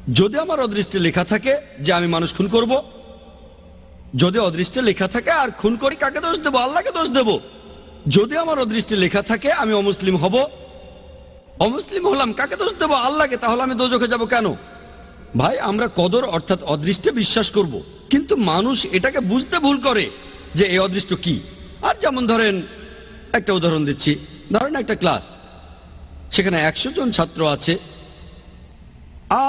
যদি আমার অদৃষ্টে লেখা থাকে যে আমি মানুষ খুন করব, যদি অদৃষ্টে লেখা থাকে আর খুন করি, কাকে দোষ দেব? আল্লাহকে দোষ দেব। যদি আমার অদৃষ্টে লেখা থাকে আমি অমুসলিম হব, অমুসলিম হলাম, কাকে দোষ দেব? আল্লাহকে। তাহলে আমি দোজখে যাব কেন? ভাই, আমরা কদর অর্থাৎ অদৃষ্টে বিশ্বাস করব, কিন্তু মানুষ এটাকে বুঝতে ভুল করে যে এই অদৃষ্ট কি। আর যেমন ধরেন, একটা উদাহরণ দিচ্ছি, ধরেন একটা ক্লাস, সেখানে 100 জন ছাত্র আছে,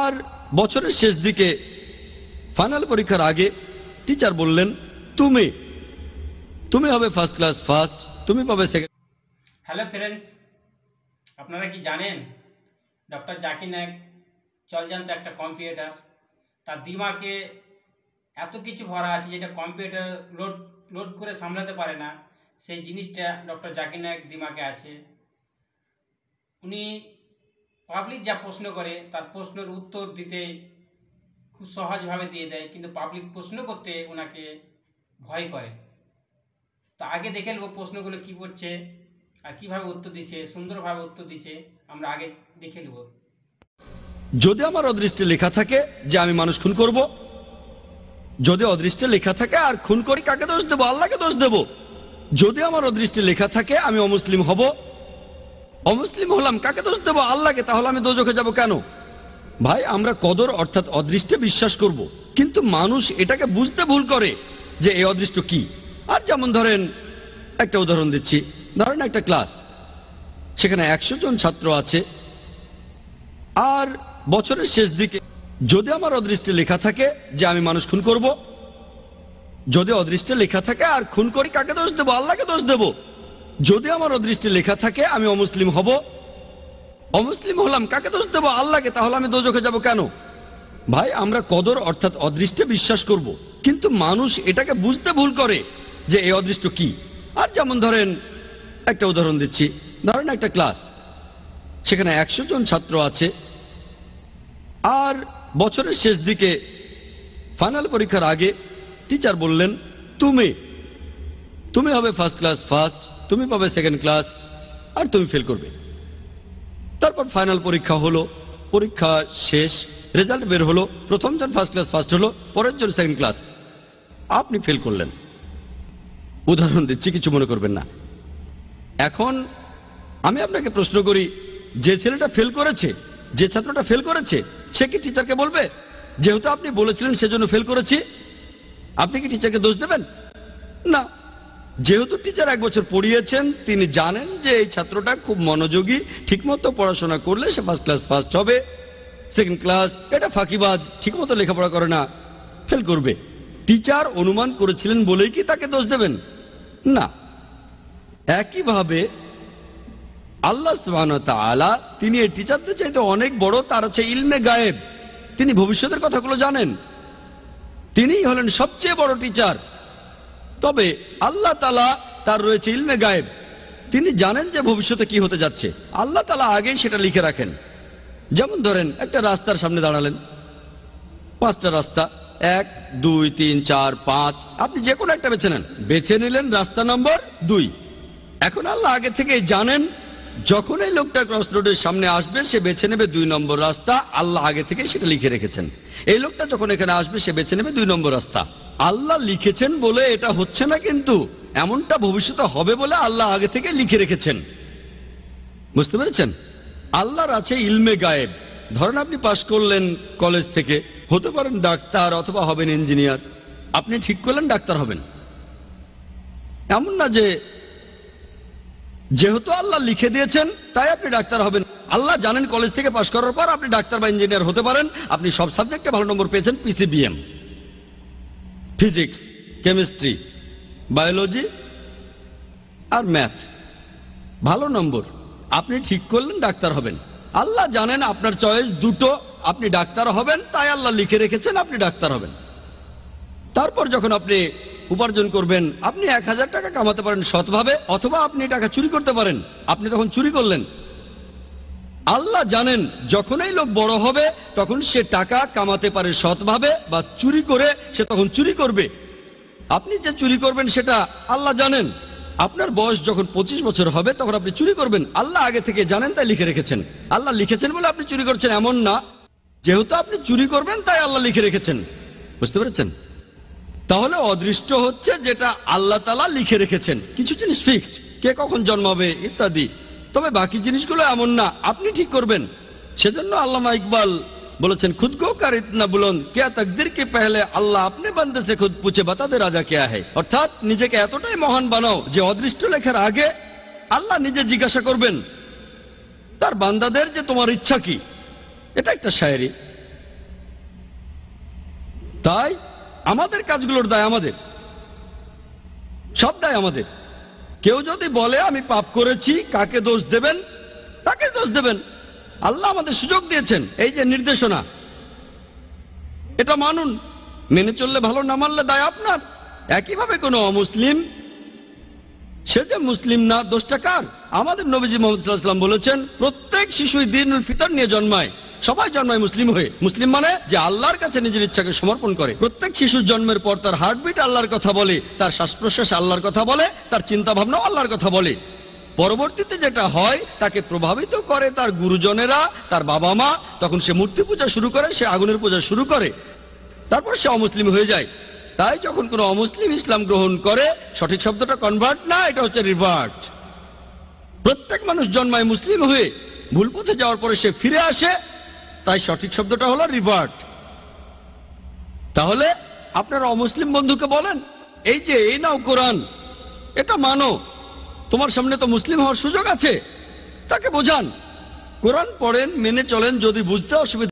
আর বছরের শেষ দিকে ফাইনাল পরীক্ষার আগে টিচার বললেন তুমি হবে ফার্স্ট ক্লাস ফার্স্ট, তুমি পাবে সেকেন্ড। হ্যালো ফ্রেন্ডস, আপনারা কি জানেন ডক্টর জাকির নায়েক জলজান্ত একটা কম্পিউটার। তার দিমাগে এত কিছু ভরা আছে যেটা কম্পিউটার লোড করে সামলাতে পারে না, সেই জিনিসটা ডক্টর জাকির নায়েক দিমাগে আছে। উনি পাবলিক যা প্রশ্ন করে তার প্রশ্নের উত্তর দিতে খুব সহজভাবে দিয়ে দেয়, কিন্তু পাবলিক প্রশ্ন করতে ওনাকে ভয় করে। তো আগে দেখে নেব প্রশ্নগুলো কী করছে আর কীভাবে উত্তর দিচ্ছে, সুন্দরভাবে উত্তর দিচ্ছে, আমরা আগে দেখে নেব। যদি আমার অদৃষ্টে লেখা থাকে যে আমি মানুষ খুন করব, যদি অদৃষ্টে লেখা থাকে আর খুন করি, কাকে দোষ দেব? আল্লাহকে দোষ দেব। যদি আমার অদৃষ্টে লেখা থাকে আমি অমুসলিম হব, অমুসলিম হলাম, কাকে দোষ দেব? আল্লাহকে। তাহলে আমি দোজখে যাব কেন? ভাই, আমরা কদর অর্থাৎ অদৃষ্টে বিশ্বাস করব, কিন্তু মানুষ এটাকে বুঝতে ভুল করে যে এই অদৃষ্ট কি। আর যেমন ধরেন, একটা উদাহরণ দিচ্ছি, ধরেন একটা ক্লাস, সেখানে 100 জন ছাত্র আছে, আর বছরের শেষ দিকে যদি আমার অদৃষ্টে লেখা থাকে যে আমি মানুষ খুন করব, যদি অদৃষ্টে লেখা থাকে আর খুন করি, কাকে দোষ দেব? আল্লাহকে দোষ দেব। যদি আমার অদৃষ্টে লেখা থাকে আমি অমুসলিম হব, অমুসলিম হলাম, কাকে দোষ দেব? আল্লাহকে। তাহলে আমি দোজখে যাব কেন? ভাই, আমরা কদর অর্থাৎ অদৃষ্টে বিশ্বাস করব, কিন্তু মানুষ এটাকে বুঝতে ভুল করে যে এই অদৃষ্ট কি। আর যেমন ধরেন, একটা উদাহরণ দিচ্ছি, ধরেন একটা ক্লাস, সেখানে 100 জন ছাত্র আছে, আর বছরের শেষ দিকে ফাইনাল পরীক্ষার আগে টিচার বললেন তুমি হবে ফার্স্ট ক্লাস ফার্স্ট, তুমি পাবে সেকেন্ড ক্লাস, আর তুমি ফেল করবে। তারপর ফাইনাল পরীক্ষা হলো, পরীক্ষা শেষ, রেজাল্ট বের হলো, প্রথম জন ফার্স্ট ক্লাস ফার্স্ট হলো, পরের জন সেকেন্ড ক্লাস, আপনি ফেল করলেন। উদাহরণ দিচ্ছি, কিছু মনে করবেন না। এখন আমি আপনাকে প্রশ্ন করি, যে ছেলেটা ফেল করেছে, যে ছাত্রটা ফেল করেছে, সে কি টিচারকে বলবে যেহেতু আপনি বলেছিলেন সেজন্য ফেল করেছি? আপনি কি টিচারকে দোষ দেবেন? না। যেহেতু টিচার 1 বছর পড়িয়েছেন, তিনি জানেন যে এই ছাত্রটা খুব মনোযোগী, ঠিকমতো পড়াশোনা করলে সে ফার্স্ট ক্লাস ফার্স্ট হবে, সেকেন্ড ক্লাস, এটা ফাঁকিবাজ, ঠিকমতো লেখাপড়া করে না, ফেল করবে। টিচার অনুমান করেছিলেন বলেই কি তাকে দোষ দেবেন? না। একইভাবে আল্লাহ সুবহানাহু ওয়া তাআলা, তিনি এই টিচারদের চাইতে অনেক বড়, তার হচ্ছে ইলমে গায়েব, তিনি ভবিষ্যতের কথাগুলো জানেন, তিনিই হলেন সবচেয়ে বড় টিচার। তবে আল্লাহ তাআলা, তার রয়েছে ইলমে গায়েব, তিনি জানেন যে ভবিষ্যতে কি হতে যাচ্ছে, আল্লাহ তাআলা আগেই সেটা লিখে রাখেন। যেমন ধরেন, একটা রাস্তার সামনে দাঁড়ালেন, 5টা রাস্তা, 1 2 3 4 5, আপনি যে কোনো একটা বেছে নেন, বেছে নিলেন রাস্তা নম্বর 2। এখন আল্লাহ আগে থেকে জানেন যখন এই লোকটা ক্রস রোডের সামনে আসবে সে বেছে নেবে 2 নম্বর রাস্তা, আল্লাহ আগে থেকে সেটা লিখে রেখেছেন। এই লোকটা যখন এখানে আসবে সে বেছে নেবে 2 নম্বর রাস্তা, আল্লাহ লিখেছেন বলে এটা হচ্ছে না, কিন্তু এমনটা ভবিষ্যতে হবে বলে আল্লাহ আগে থেকে লিখে রেখেছেন। বুঝতে পেরেছেন? আল্লাহর আছে ইলমে গায়েব। ধরেন আপনি পাশ করলেন কলেজ থেকে, হতে পারেন ডাক্তার অথবা হবেন ইঞ্জিনিয়ার, আপনি ঠিক করলেন ডাক্তার হবেন, এমন না যে যেহেতু আল্লাহ লিখে দিয়েছেন তাই আপনি ডাক্তার হবেন। আল্লাহ জানেন কলেজ থেকে পাশ করার পর আপনি ডাক্তার বা ইঞ্জিনিয়ার হতে পারেন, আপনি সব সাবজেক্টে ভালো নম্বর পেয়েছেন, পিসিবিএম, ফিজিক্স, কেমিস্ট্রি, বায়োলজি আর ম্যাথ, ভালো নম্বর, আপনি ঠিক করলেন ডাক্তার হবেন। আল্লাহ জানেন আপনার চয়েস দুটো, আপনি ডাক্তার হবেন, তাই আল্লাহ লিখে রেখেছেন আপনি ডাক্তার হবেন। তারপর যখন আপনি উপার্জন করবেন, আপনি 1000 টাকা কামাতে পারেন সৎভাবে, অথবা আপনি টাকা চুরি করতে পারেন, আপনি তখন চুরি করলেন। আল্লাহ জানেন যখন এই লোক বড় হবে তখন সে টাকা কামাতে পারে সৎভাবে বা চুরি করে, সে তখন চুরি করবে। আপনি যে চুরি করবেন সেটা আল্লাহ জানেন। আপনার বয়স যখন 25 বছর হবে তখন আপনি চুরি করবেন, আল্লাহ আগে থেকে জানেন, তাই লিখে রেখেছেন। আল্লাহ লিখেছেন বলে আপনি চুরি করছেন এমন না। যেহেতু আপনি চুরি করবেন তাই আল্লাহ লিখে রেখেছেন, বুঝতে পেরেছেন? তাহলে অদৃষ্ট হচ্ছে যেটা আল্লাহ তাআলা লিখে রেখেছেন। কিছু জিনিস ফিক্সড, কে কখন জন্মাবে ইত্যাদি, তবে বাকি জিনিসগুলো এমন না, আপনি ঠিক করবেন। সেজন্য আল্লামা ইকবাল বলেছেন, খুদ কো কার ইতনা বুলন্দ কিয়া তাকদীর কে পহলে আল্লাহ আপনি বান্দে সে খুদ পুছে বাতা দে রাজা কিয়া है। অর্থাৎ নিজেকে এতটাই মহান বানাও যে অদৃষ্ট লেখার আগে আল্লাহ নিজে জিজ্ঞাসা করবেন তার বান্দাদের যে তোমার ইচ্ছা কি। এটা একটা শায়েরি। তাই আমাদের কাজগুলোর দায় আমাদের, সব দায় আমাদের। কেউ যদি বলে আমি পাপ করেছি, কাকে দোষ দেবেন? তাকে দোষ দেবেন। আল্লাহ আমাদের সুযোগ দিয়েছেন, এই যে নির্দেশনা, এটা মানুন, মেনে চললে ভালো, না মানলে দায় আপনার। একইভাবে কোনো অমুসলিম, সে যে মুসলিম না, দোষটা কার? আমাদের নবীজি মুহাম্মদ সাল্লাল্লাহু আলাইহি ওয়াসাল্লাম বলেছেন, প্রত্যেক শিশুই দীনুল ফিতর নিয়ে জন্মায়। সবাই জন্মায় মুসলিম হয়ে। মুসলিম মানে যে আল্লাহর কাছে নিজের ইচ্ছাকে সমর্পণ করে। প্রত্যেক শিশুর জন্মের পর তার হার্টবিট আল্লাহর কথা বলে, তার শ্বাস প্রশ্বাস আল্লাহর কথা বলে, তার চিন্তা ভাবনাও আল্লাহর কথা বলে। পরবর্তীতে যেটা হয় তাকে প্রভাবিত করে তার গুরুজনেরা, তার বাবা মা। তখন সে মূর্তি পূজা শুরু করে, সে আগুনের পূজা শুরু করে, তারপর সে অমুসলিম হয়ে যায়। তাই যখন কোনো অমুসলিম ইসলাম গ্রহণ করে, সঠিক শব্দটা কনভার্ট না, এটা হচ্ছে রিভার্ট। প্রত্যেক মানুষ জন্মায় মুসলিম হয়ে, ভুল পথে যাওয়ার পরে সে ফিরে আসে, তাই সঠিক শব্দটা হলো রিভার্ট। তাহলে আপনারা অমুসলিম বন্ধুকে বলেন, এই যে এই নাও কোরআন, এটা মানো, তোমার সামনে তো মুসলিম হওয়ার সুযোগ আছে। তাকে বোঝান, কোরআন পড়েন, মেনে চলেন। যদি বুঝতে অসুবিধা